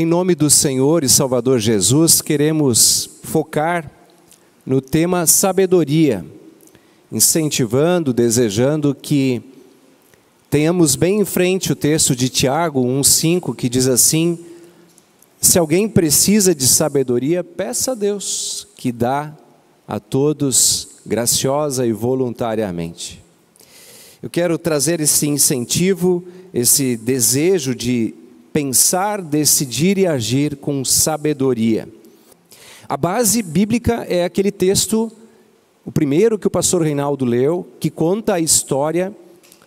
Em nome do Senhor e Salvador Jesus, queremos focar no tema sabedoria, incentivando, desejando que tenhamos bem em frente o texto de Tiago 1,5, que diz assim: se alguém precisa de sabedoria, peça a Deus, que dá a todos graciosa e voluntariamente. Eu quero trazer esse incentivo, esse desejo de pensar, decidir e agir com sabedoria. A base bíblica é aquele texto, o primeiro que o pastor Reinaldo leu, que conta a história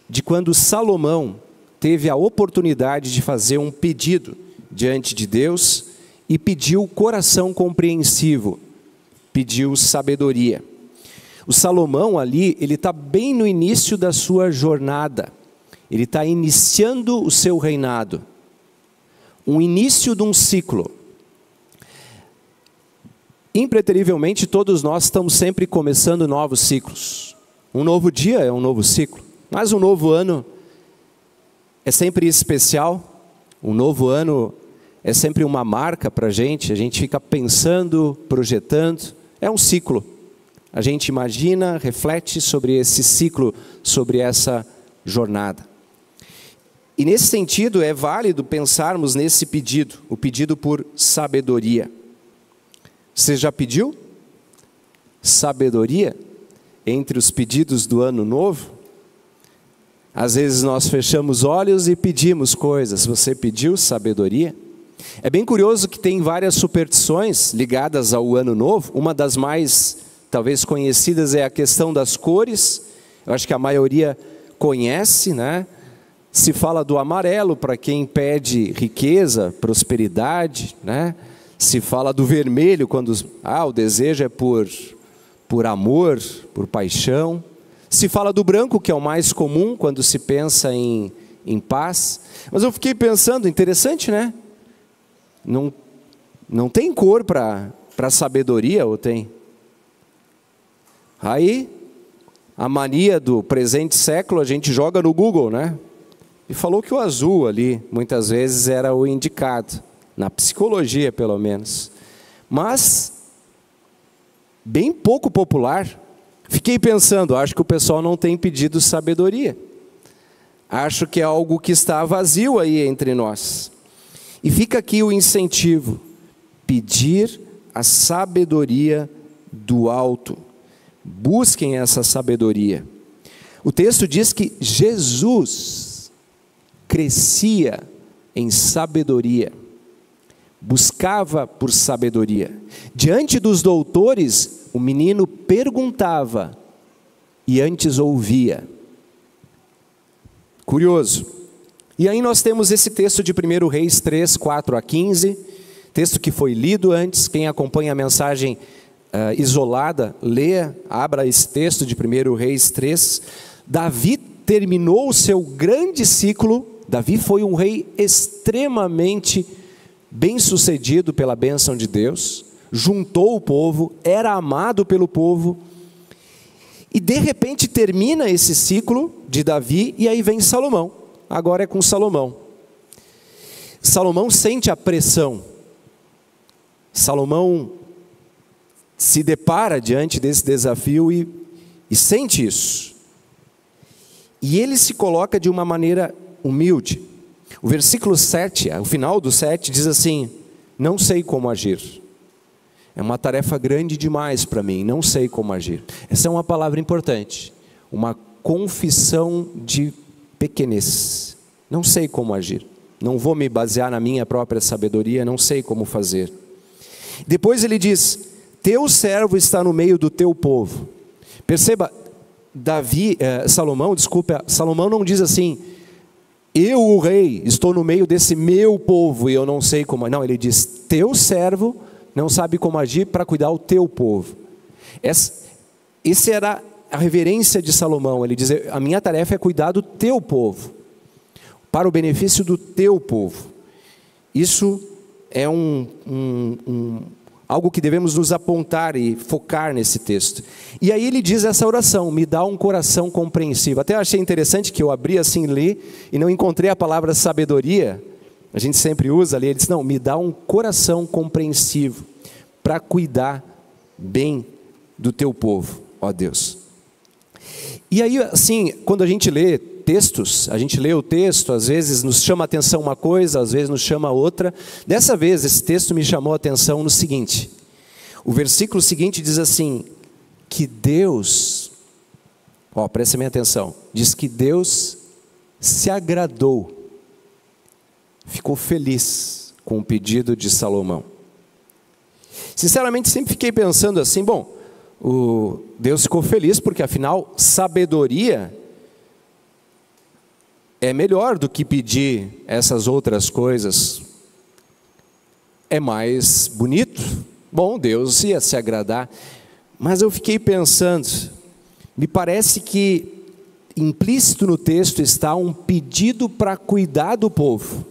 de quando Salomão teve a oportunidade de fazer um pedido diante de Deus e pediu coração compreensivo, pediu sabedoria. O Salomão ali, ele está bem no início da sua jornada, ele está iniciando o seu reinado, um início de um ciclo. Impreterivelmente todos nós estamos sempre começando novos ciclos. Um novo dia é um novo ciclo, mas um novo ano é sempre especial. Um novo ano é sempre uma marca para a gente fica pensando, projetando, é um ciclo. A gente imagina, reflete sobre esse ciclo, sobre essa jornada. E nesse sentido é válido pensarmos nesse pedido, o pedido por sabedoria. Você já pediu sabedoria entre os pedidos do ano novo? Às vezes nós fechamos olhos e pedimos coisas. Você pediu sabedoria? É bem curioso que tem várias superstições ligadas ao ano novo. Uma das mais, talvez, conhecidas é a questão das cores. Eu acho que a maioria conhece, né? Se fala do amarelo para quem pede riqueza, prosperidade, né? Se fala do vermelho quando o desejo é por amor, por paixão. Se fala do branco, que é o mais comum quando se pensa em paz. Mas eu fiquei pensando, interessante, né? Não tem cor para sabedoria, ou tem? Aí, a mania do presente século, a gente joga no Google, né? E falou que o azul ali, muitas vezes, era o indicado, na psicologia pelo menos. Mas, bem pouco popular. Fiquei pensando, acho que o pessoal não tem pedido sabedoria. Acho que é algo que está vazio aí entre nós. E fica aqui o incentivo, pedir a sabedoria do alto. Busquem essa sabedoria. O texto diz que Jesus crescia em sabedoria, buscava por sabedoria. Diante dos doutores, o menino perguntava e antes ouvia. Curioso. E aí nós temos esse texto de 1 Reis 3, 4 a 15, texto que foi lido antes. Quem acompanha a mensagem isolada, leia, abra esse texto de 1 Reis 3. Davi terminou o seu grande ciclo. Davi foi um rei extremamente bem-sucedido pela bênção de Deus, juntou o povo, era amado pelo povo, e de repente termina esse ciclo de Davi, e aí vem Salomão. Agora é com Salomão. Salomão sente a pressão. Salomão se depara diante desse desafio e sente isso. E ele se coloca de uma maneira humilde. O versículo 7, o final do 7 diz assim: não sei como agir. É uma tarefa grande demais para mim, não sei como agir. Essa é uma palavra importante, uma confissão de pequenez. Não sei como agir, não vou me basear na minha própria sabedoria, não sei como fazer. Depois ele diz: teu servo está no meio do teu povo. Perceba, Salomão não diz assim: eu, o rei, estou no meio desse meu povo e eu não sei como. Não, ele diz: teu servo não sabe como agir para cuidar do teu povo. Essa era a reverência de Salomão. Ele diz: a minha tarefa é cuidar do teu povo, para o benefício do teu povo. Isso é algo que devemos nos apontar e focar nesse texto. E aí ele diz essa oração: me dá um coração compreensivo. Até achei interessante que eu abri assim, li, e não encontrei a palavra sabedoria, a gente sempre usa ali, ele diz, não, me dá um coração compreensivo para cuidar bem do teu povo, ó Deus. E aí, assim, quando a gente lê textos, a gente lê o texto, às vezes nos chama a atenção uma coisa, às vezes nos chama outra. Dessa vez, esse texto me chamou a atenção no seguinte, o versículo seguinte diz assim, que Deus, presta bem atenção, diz que Deus se agradou, ficou feliz com o pedido de Salomão. Sinceramente, sempre fiquei pensando assim, Deus ficou feliz porque, afinal, sabedoria é melhor do que pedir essas outras coisas. É mais bonito. Bom, Deus ia se agradar. Mas eu fiquei pensando, me parece que implícito no texto está um pedido para cuidar do povo.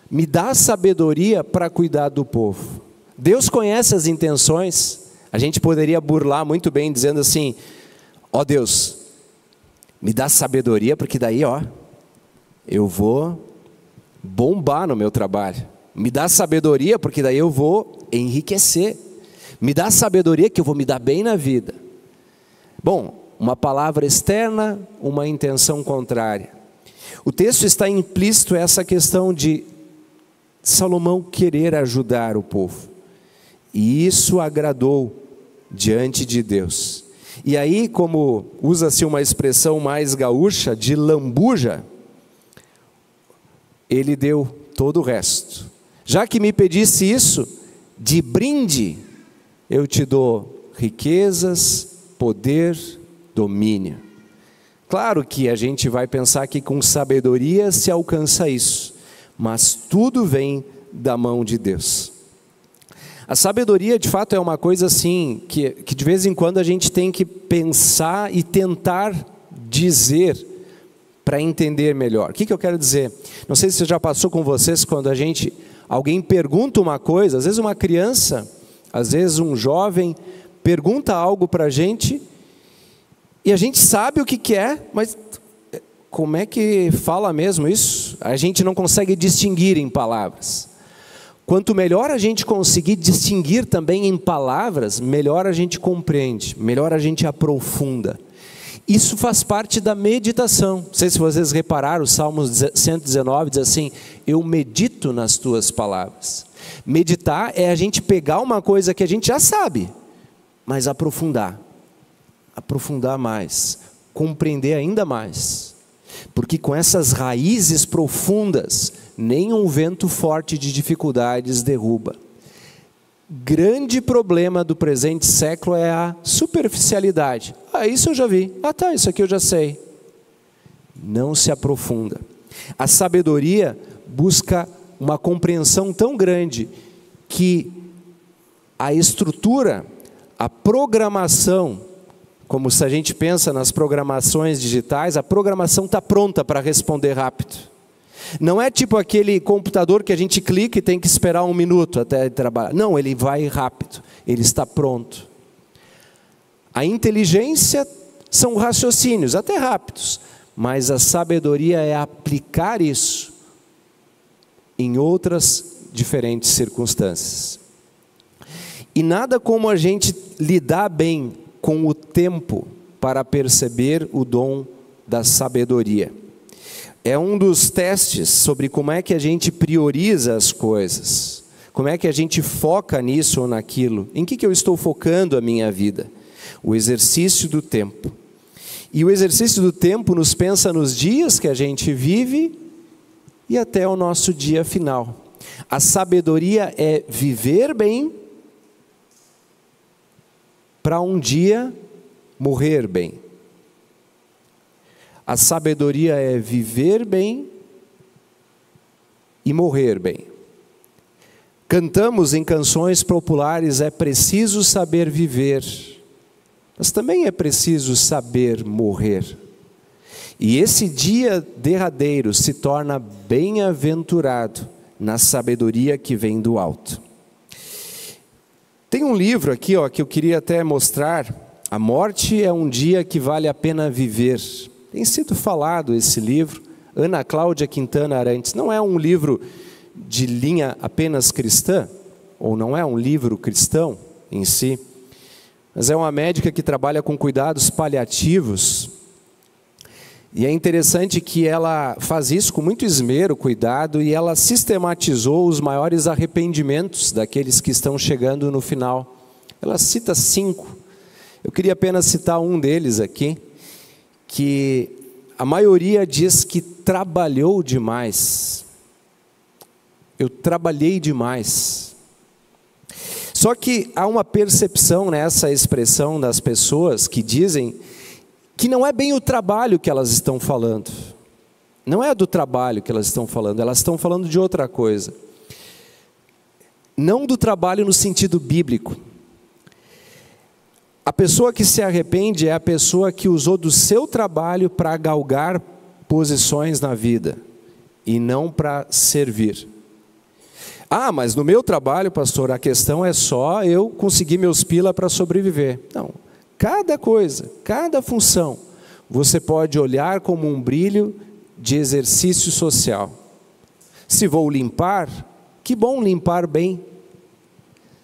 Me dá sabedoria para cuidar do povo. Deus conhece as intenções. A gente poderia burlar muito bem dizendo assim, ó Deus, me dá sabedoria porque daí, eu vou bombar no meu trabalho. Me dá sabedoria porque daí eu vou enriquecer. Me dá sabedoria que eu vou me dar bem na vida. Bom, uma palavra externa, uma intenção contrária. O texto está implícito essa questão de Salomão querer ajudar o povo. E isso agradou diante de Deus. E aí, como usa-se uma expressão mais gaúcha, de lambuja, ele deu todo o resto. Já que me pedisse isso, de brinde, eu te dou riquezas, poder, domínio. Claro que a gente vai pensar que com sabedoria se alcança isso, mas tudo vem da mão de Deus. A sabedoria, de fato, é uma coisa assim, que de vez em quando a gente tem que pensar e tentar dizer para entender melhor. O que eu quero dizer? Não sei se já passou com vocês, quando alguém pergunta uma coisa, às vezes uma criança, às vezes um jovem, pergunta algo para a gente, e a gente sabe o que é, mas como é que fala mesmo isso? A gente não consegue distinguir em palavras. Quanto melhor a gente conseguir distinguir também em palavras, melhor a gente compreende, melhor a gente aprofunda. Isso faz parte da meditação. Não sei se vocês repararam, o Salmo 119 diz assim, eu medito nas tuas palavras. Meditar é a gente pegar uma coisa que a gente já sabe, mas aprofundar mais, compreender ainda mais. Porque com essas raízes profundas, nenhum vento forte de dificuldades derruba. Grande problema do presente século é a superficialidade. Isso eu já vi. Isso aqui eu já sei. Não se aprofunda. A sabedoria busca uma compreensão tão grande que a estrutura, a programação, como se a gente pensa nas programações digitais, a programação está pronta para responder rápido. Não é tipo aquele computador que a gente clica e tem que esperar 1 minuto até trabalhar. Não, ele vai rápido, ele está pronto. A inteligência são raciocínios, até rápidos, mas a sabedoria é aplicar isso em outras diferentes circunstâncias. E nada como a gente lidar bem com o tempo para perceber o dom da sabedoria. É um dos testes sobre como é que a gente prioriza as coisas, como é que a gente foca nisso ou naquilo, em que eu estou focando a minha vida. O exercício do tempo. E o exercício do tempo nos pensa nos dias que a gente vive e até o nosso dia final. A sabedoria é viver bem para um dia morrer bem. A sabedoria é viver bem e morrer bem. Cantamos em canções populares, é preciso saber viver, mas também é preciso saber morrer. E esse dia derradeiro se torna bem-aventurado na sabedoria que vem do alto. Tem um livro aqui, que eu queria até mostrar. A morte é um dia que vale a pena viver. Tem sido falado esse livro Ana Cláudia Quintana Arantes. Não é um livro de linha apenas cristã, ou não é um livro cristão em si, mas é uma médica que trabalha com cuidados paliativos. E é interessante que ela faz isso com muito esmero, cuidado, e ela sistematizou os maiores arrependimentos daqueles que estão chegando no final. Ela cita 5. Eu queria apenas citar um deles aqui, que a maioria diz que trabalhou demais. Eu trabalhei demais. Só que há uma percepção nessa expressão das pessoas que dizem que não é bem o trabalho que elas estão falando. Não é do trabalho que elas estão falando de outra coisa. Não do trabalho no sentido bíblico. A pessoa que se arrepende é a pessoa que usou do seu trabalho para galgar posições na vida e não para servir. Ah, mas no meu trabalho, pastor, a questão é só eu conseguir meus pila para sobreviver. Não, cada coisa, cada função, você pode olhar como um brilho de exercício social. Se vou limpar, que bom limpar bem.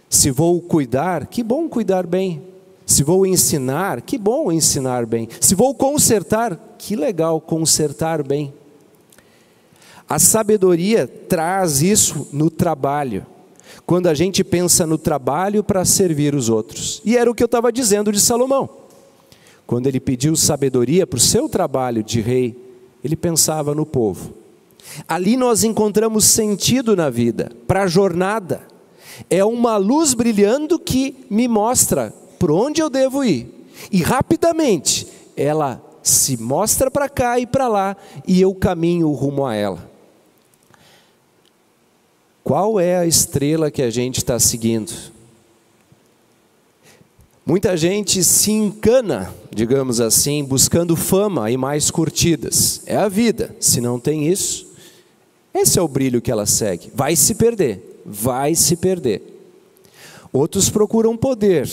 Se vou cuidar, que bom cuidar bem. Se vou ensinar, que bom ensinar bem. Se vou consertar, que legal consertar bem. A sabedoria traz isso no trabalho, quando a gente pensa no trabalho para servir os outros. E era o que eu estava dizendo de Salomão. Quando ele pediu sabedoria para o seu trabalho de rei, ele pensava no povo. Ali nós encontramos sentido na vida, para a jornada. É uma luz brilhando que me mostra por onde eu devo ir. E rapidamente ela se mostra para cá e para lá, e eu caminho rumo a ela. Qual é a estrela que a gente está seguindo? Muita gente se encana, digamos assim, buscando fama e mais curtidas. É a vida. Se não tem isso, esse é o brilho que ela segue. Vai se perder, vai se perder. Outros procuram poder,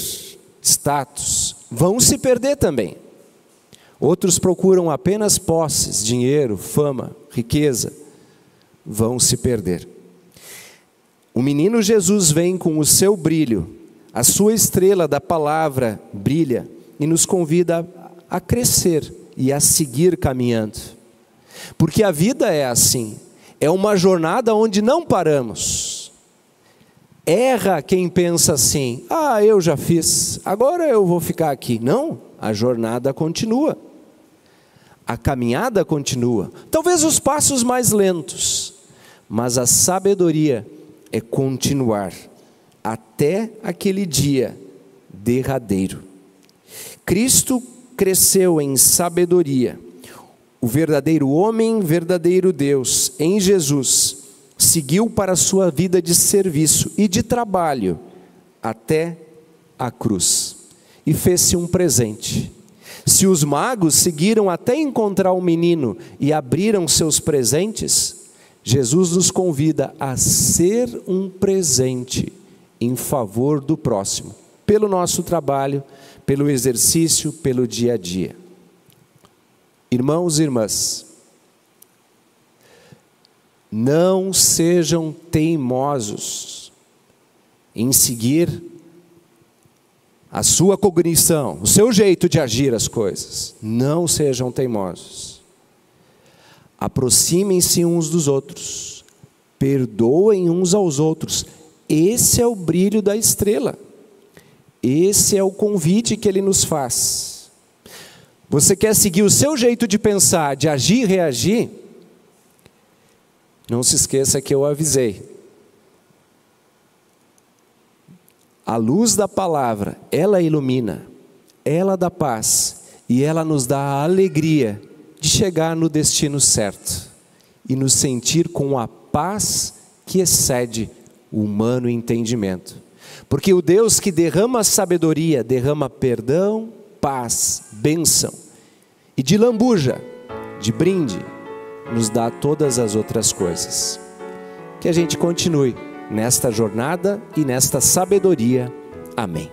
status, vão se perder também. Outros procuram apenas posses, dinheiro, fama, riqueza, vão se perder. O menino Jesus vem com o seu brilho, a sua estrela da palavra brilha e nos convida a crescer e a seguir caminhando. Porque a vida é assim, é uma jornada onde não paramos. Erra quem pensa assim, eu já fiz, agora eu vou ficar aqui. Não, a jornada continua. A caminhada continua. Talvez os passos mais lentos, mas a sabedoria é continuar até aquele dia derradeiro. Cristo cresceu em sabedoria. O verdadeiro homem, verdadeiro Deus, em Jesus, seguiu para a sua vida de serviço e de trabalho até a cruz. E fez-se um presente. Se os magos seguiram até encontrar o menino e abriram seus presentes, Jesus nos convida a ser um presente em favor do próximo, pelo nosso trabalho, pelo exercício, pelo dia a dia. Irmãos e irmãs, não sejam teimosos em seguir a sua cognição, o seu jeito de agir as coisas. Não sejam teimosos. Aproximem-se uns dos outros, perdoem uns aos outros. Esse é o brilho da estrela. Esse é o convite que ele nos faz. Você quer seguir o seu jeito de pensar, de agir e reagir? Não se esqueça que eu avisei. A luz da palavra, ela ilumina, ela dá paz e ela nos dá a alegria de chegar no destino certo e nos sentir com a paz que excede o humano entendimento. Porque o Deus que derrama sabedoria, derrama perdão, paz, bênção e de lambuja, de brinde, nos dá todas as outras coisas. Que a gente continue nesta jornada e nesta sabedoria. Amém.